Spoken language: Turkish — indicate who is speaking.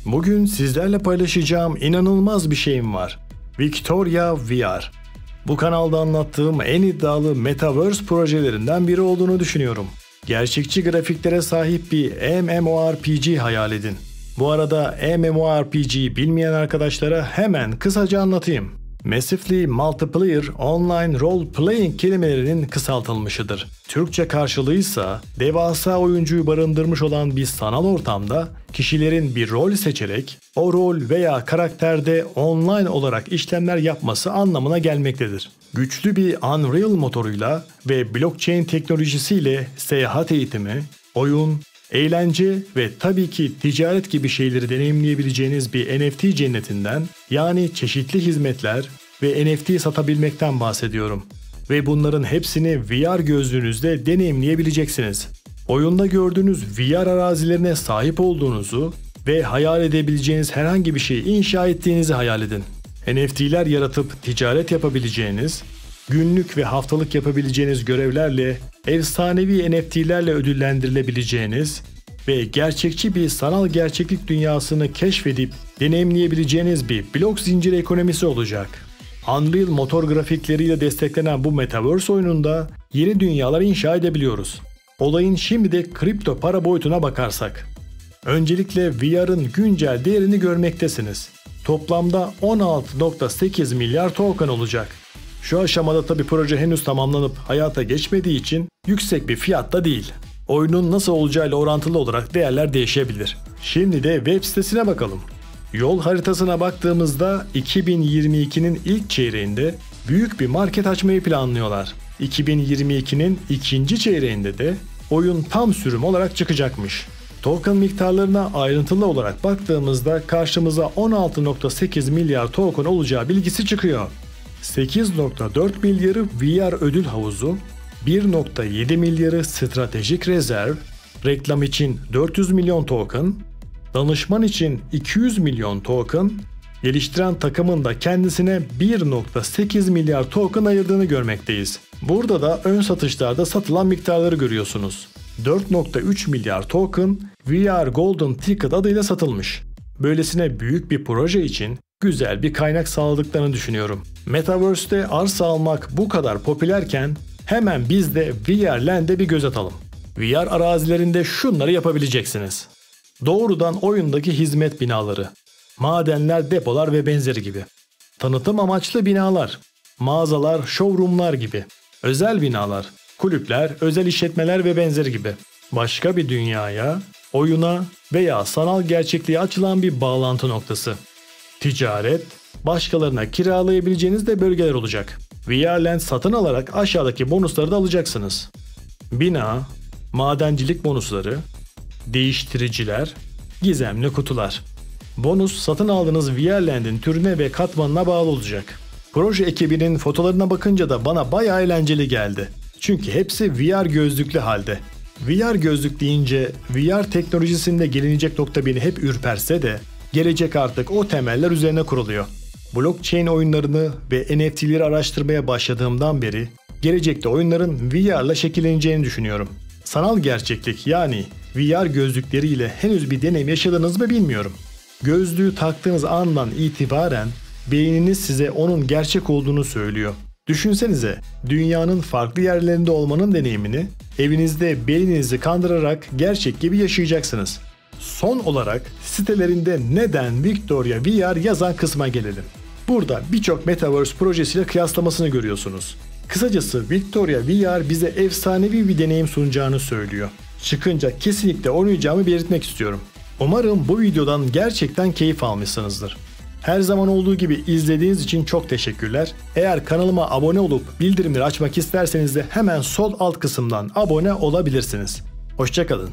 Speaker 1: Bugün sizlerle paylaşacağım inanılmaz bir şeyim var. Victoria VR. Bu kanalda anlattığım en iddialı Metaverse projelerinden biri olduğunu düşünüyorum. Gerçekçi grafiklere sahip bir MMORPG hayal edin. Bu arada MMORPG'yi bilmeyen arkadaşlara hemen kısaca anlatayım. Massively Multiplayer Online Role Playing kelimelerinin kısaltılmışıdır. Türkçe karşılığı ise devasa oyuncuyu barındırmış olan bir sanal ortamda kişilerin bir rol seçerek o rol veya karakterde online olarak işlemler yapması anlamına gelmektedir. Güçlü bir Unreal motoruyla ve blockchain teknolojisiyle seyahat eğitimi, oyun, eğlence ve tabii ki ticaret gibi şeyleri deneyimleyebileceğiniz bir NFT cennetinden, yani çeşitli hizmetler ve NFT satabilmekten bahsediyorum. Ve bunların hepsini VR gözlüğünüzde deneyimleyebileceksiniz. Oyunda gördüğünüz VR arazilerine sahip olduğunuzu ve hayal edebileceğiniz herhangi bir şeyi inşa ettiğinizi hayal edin. NFT'ler yaratıp ticaret yapabileceğiniz, günlük ve haftalık yapabileceğiniz görevlerle, efsanevi NFT'lerle ödüllendirilebileceğiniz ve gerçekçi bir sanal gerçeklik dünyasını keşfedip deneyimleyebileceğiniz bir blok zinciri ekonomisi olacak. Unreal motor grafikleriyle desteklenen bu Metaverse oyununda yeni dünyalar inşa edebiliyoruz. Olayın şimdi de kripto para boyutuna bakarsak. Öncelikle VR'ın güncel değerini görmektesiniz. Toplamda 16.8 milyar token olacak. Şu aşamada tabi proje henüz tamamlanıp hayata geçmediği için yüksek bir fiyatta değil. Oyunun nasıl olacağıyla orantılı olarak değerler değişebilir. Şimdi de web sitesine bakalım. Yol haritasına baktığımızda 2022'nin ilk çeyreğinde büyük bir market açmayı planlıyorlar. 2022'nin ikinci çeyreğinde de oyun tam sürüm olarak çıkacakmış. Token miktarlarına ayrıntılı olarak baktığımızda karşımıza 16.8 milyar token olacağı bilgisi çıkıyor. 8.4 milyarı VR ödül havuzu, 1.7 milyarı stratejik rezerv, reklam için 400 milyon token, danışman için 200 milyon token, geliştiren takımın da kendisine 1.8 milyar token ayırdığını görmekteyiz. Burada da ön satışlarda satılan miktarları görüyorsunuz. 4.3 milyar token VR Golden Ticket adıyla satılmış. Böylesine büyük bir proje için güzel bir kaynak sağladıklarını düşünüyorum. Metaverse'te arsa almak bu kadar popülerken hemen biz de VR Land'e bir göz atalım. VR arazilerinde şunları yapabileceksiniz. Doğrudan oyundaki hizmet binaları, madenler, depolar ve benzeri gibi. Tanıtım amaçlı binalar, mağazalar, showroomlar gibi. Özel binalar, kulüpler, özel işletmeler ve benzeri gibi. Başka bir dünyaya, oyuna veya sanal gerçekliğe açılan bir bağlantı noktası. Ticaret, başkalarına kiralayabileceğiniz de bölgeler olacak. VR Land satın alarak aşağıdaki bonusları da alacaksınız. Bina, madencilik bonusları, değiştiriciler, gizemli kutular. Bonus satın aldığınız VR Land'in türüne ve katmanına bağlı olacak. Proje ekibinin fotolarına bakınca da bana bayağı eğlenceli geldi. Çünkü hepsi VR gözlüklü halde. VR gözlük deyince VR teknolojisinde gelinecek nokta beni hep ürperse de gelecek artık o temeller üzerine kuruluyor. Blockchain oyunlarını ve NFT'leri araştırmaya başladığımdan beri gelecekte oyunların VR'la şekilleneceğini düşünüyorum. Sanal gerçeklik yani VR gözlükleriyle henüz bir deneyim yaşadınız mı bilmiyorum. Gözlüğü taktığınız andan itibaren beyniniz size onun gerçek olduğunu söylüyor. Düşünsenize, dünyanın farklı yerlerinde olmanın deneyimini evinizde beyninizi kandırarak gerçek gibi yaşayacaksınız. Son olarak sitelerinde neden Victoria VR yazan kısma gelelim. Burada birçok Metaverse projesiyle kıyaslamasını görüyorsunuz. Kısacası Victoria VR bize efsanevi bir deneyim sunacağını söylüyor. Çıkınca kesinlikle oynayacağımı belirtmek istiyorum. Umarım bu videodan gerçekten keyif almışsınızdır. Her zaman olduğu gibi izlediğiniz için çok teşekkürler. Eğer kanalıma abone olup bildirimleri açmak isterseniz de hemen sol alt kısımdan abone olabilirsiniz. Hoşça kalın.